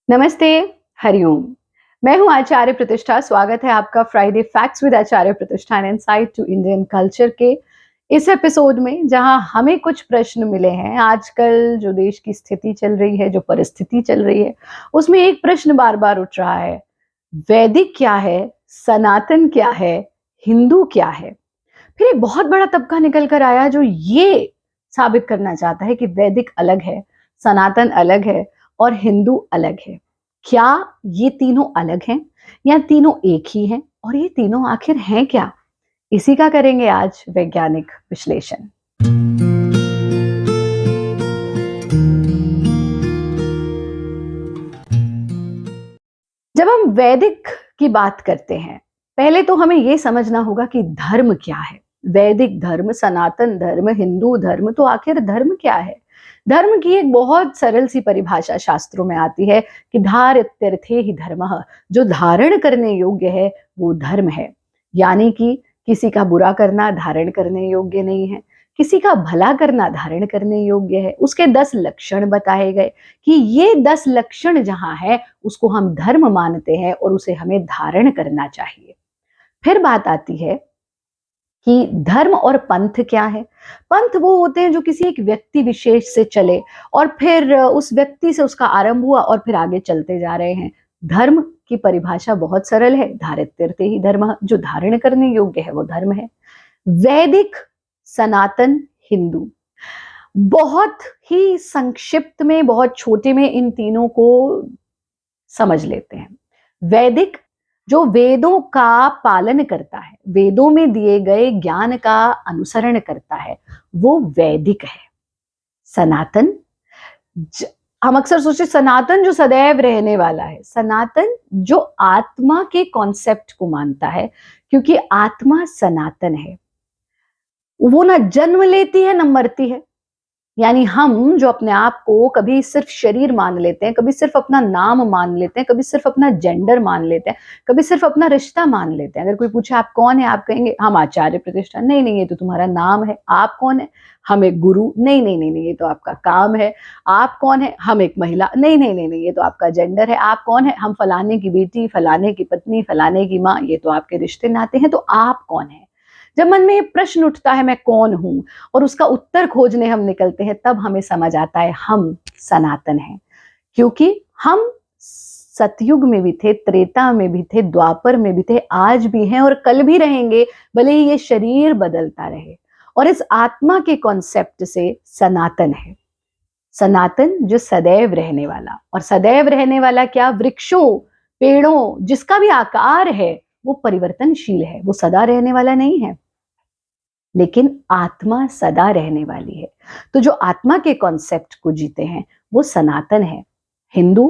नमस्ते, हरिओम। मैं हूँ आचार्य प्रतिष्ठा। स्वागत है आपका Friday facts with Acharya Pratishtha and insight to Indian culture के इस एपिसोड में, जहां हमें कुछ प्रश्न मिले हैं। आजकल जो देश की स्थिति चल रही है, जो परिस्थिति चल रही है, उसमें एक प्रश्न बार बार उठ रहा है: वैदिक क्या है, सनातन क्या है, हिंदू क्या है? फिर एक बहुत बड़ा तबका निकल कर आया जो ये साबित करना चाहता है कि वैदिक अलग है, सनातन अलग है और हिंदू अलग है। क्या ये तीनों अलग हैं या तीनों एक ही हैं? और ये तीनों आखिर हैं क्या? इसी का करेंगे आज वैज्ञानिक विश्लेषण। जब हम वैदिक की बात करते हैं, पहले तो हमें यह समझना होगा कि धर्म क्या है। वैदिक धर्म, सनातन धर्म, हिंदू धर्म, तो आखिर धर्म क्या है? धर्म की एक बहुत सरल सी परिभाषा शास्त्रों में आती है कि धारत्यर्थे ही धर्मः, जो धारण करने योग्य है वो धर्म है। यानी कि किसी का बुरा करना धारण करने योग्य नहीं है, किसी का भला करना धारण करने योग्य है। उसके 10 लक्षण बताए गए कि ये 10 लक्षण जहां है उसको हम धर्म मानते हैं और उसे हमें धारण करना चाहिए। फिर बात आती है कि धर्म और पंथ क्या है। पंथ वो होते हैं जो किसी एक व्यक्ति विशेष से चले और फिर उस व्यक्ति से उसका आरंभ हुआ और फिर आगे चलते जा रहे हैं। धर्म की परिभाषा बहुत सरल है, धारित्यर्थे ही धर्मः, जो धारण करने योग्य है वो धर्म है। वैदिक, सनातन, हिंदू, बहुत ही संक्षिप्त में, बहुत छोटे में इन तीनों को समझ लेते हैं। वैदिक जो वेदों का पालन करता है, वेदों में दिए गए ज्ञान का अनुसरण करता है, वो वैदिक है। सनातन, हम अक्सर सोचते सनातन जो सदैव रहने वाला है। सनातन जो आत्मा के कॉन्सेप्ट को मानता है, क्योंकि आत्मा सनातन है। वो ना जन्म लेती है ना मरती है। यानी हम जो अपने आप को कभी सिर्फ शरीर मान लेते हैं, कभी सिर्फ अपना नाम मान लेते हैं, कभी सिर्फ अपना जेंडर मान लेते हैं, कभी सिर्फ अपना रिश्ता मान लेते हैं। अगर कोई पूछे आप कौन है, आप कहेंगे हम आचार्य प्रतिष्ठा। नहीं नहीं, ये तो तुम्हारा नाम है। आप कौन है? हम एक गुरु। नहीं नहीं नहीं नहीं, ये तो आपका काम है। आप कौन है? हम एक महिला। नहीं नहीं नहीं नहीं, ये तो आपका जेंडर है। आप कौन है? हम फलाने की बेटी, फलाने की पत्नी, फलाने की माँ। ये तो आपके रिश्ते नाते हैं। तो आप कौन है? जब मन में ये प्रश्न उठता है मैं कौन हूं और उसका उत्तर खोजने हम निकलते हैं, तब हमें समझ आता है हम सनातन हैं। क्योंकि हम सतयुग में भी थे, त्रेता में भी थे, द्वापर में भी थे, आज भी हैं और कल भी रहेंगे, भले ही ये शरीर बदलता रहे। और इस आत्मा के कॉन्सेप्ट से सनातन है। सनातन जो सदैव रहने वाला, और सदैव रहने वाला क्या? वृक्षों, पेड़ों, जिसका भी आकार है वो परिवर्तनशील है, वो सदा रहने वाला नहीं है। लेकिन आत्मा सदा रहने वाली है। तो जो आत्मा के कॉन्सेप्ट को जीते हैं वो सनातन है। हिंदू,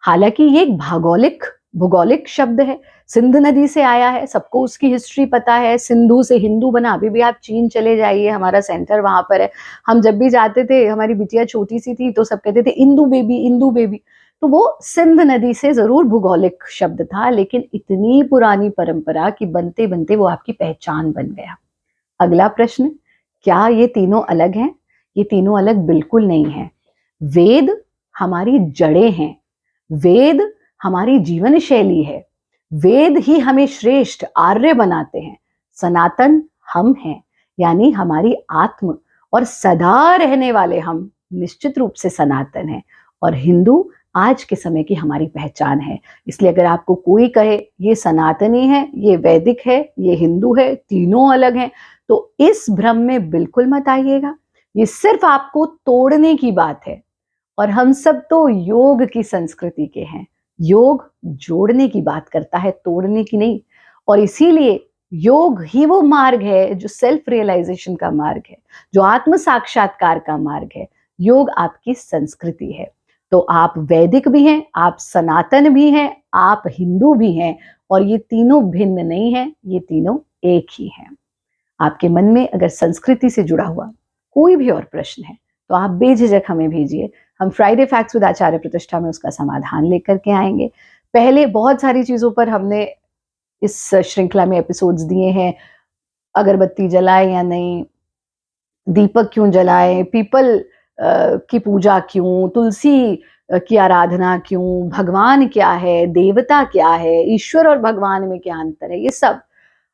हालांकि ये एक भौगोलिक शब्द है, सिंध नदी से आया है, सबको उसकी हिस्ट्री पता है। सिंधु से हिंदू बना। अभी भी आप चीन चले जाइए, हमारा सेंटर वहां पर है। हम जब भी जाते थे, हमारी बिटिया छोटी सी थी तो सब कहते थे इंदू बेबी, इंदू बेबी। तो वो सिंध नदी से जरूर भूगोलिक शब्द था, लेकिन इतनी पुरानी परंपरा कि बनते बनते वो आपकी पहचान बन गया। अगला प्रश्न, क्या ये तीनों अलग हैं? ये तीनों अलग बिल्कुल नहीं हैं। वेद हमारी जड़ें हैं, वेद हमारी जीवन शैली है, वेद ही हमें श्रेष्ठ आर्य बनाते हैं। सनातन हम हैं, यानी हमारी आत्म और सदा रहने वाले हम निश्चित रूप से सनातन हैं। और हिंदू आज के समय की हमारी पहचान है। इसलिए अगर आपको कोई कहे ये सनातनी है, ये वैदिक है, ये हिंदू है, तीनों अलग हैं, तो इस भ्रम में बिल्कुल मत आइएगा। ये सिर्फ आपको तोड़ने की बात है। और हम सब तो योग की संस्कृति के हैं। योग जोड़ने की बात करता है, तोड़ने की नहीं। और इसीलिए योग ही वो मार्ग है जो सेल्फ रियलाइजेशन का मार्ग है, जो आत्म साक्षात्कार का मार्ग है। योग आपकी संस्कृति है। तो आप वैदिक भी हैं, आप सनातन भी हैं, आप हिंदू भी हैं, और ये तीनों भिन्न नहीं हैं, ये तीनों एक ही हैं। आपके मन में अगर संस्कृति से जुड़ा हुआ कोई भी और प्रश्न है तो आप बेझिझक हमें भेजिए। हम फ्राइडे फैक्ट्स विद आचार्य प्रतिष्ठा में उसका समाधान लेकर के आएंगे। पहले बहुत सारी चीजों पर हमने इस श्रृंखला में एपिसोड्स दिए हैं। अगरबत्ती जलाए या नहीं, दीपक क्यों जलाएं, पीपल की पूजा क्यों, तुलसी की आराधना क्यों, भगवान क्या है, देवता क्या है, ईश्वर और भगवान में क्या अंतर है, ये सब।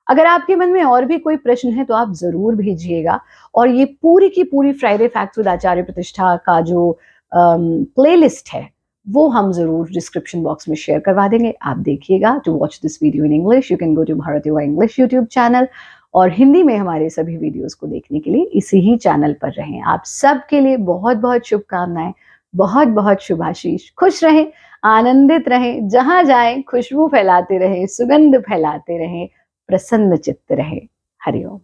अगर आपके मन में और भी कोई प्रश्न है तो आप जरूर भेजिएगा। और ये पूरी की पूरी फ्राइडे फैक्ट्स विद आचार्य प्रतिष्ठा का जो प्लेलिस्ट है वो हम जरूर डिस्क्रिप्शन बॉक्स में शेयर करवा देंगे, आप देखिएगा। To watch this video in English you can go to Bharat Yuva English YouTube channel, और हिंदी में हमारे सभी वीडियोस को देखने के लिए इसी ही चैनल पर रहें। आप सबके लिए बहुत बहुत शुभकामनाएं, बहुत बहुत शुभाशीष। खुश रहें, आनंदित रहें, जहां जाएं खुशबू फैलाते रहें, सुगंध फैलाते रहें, प्रसन्न चित्त रहे। हरिओम।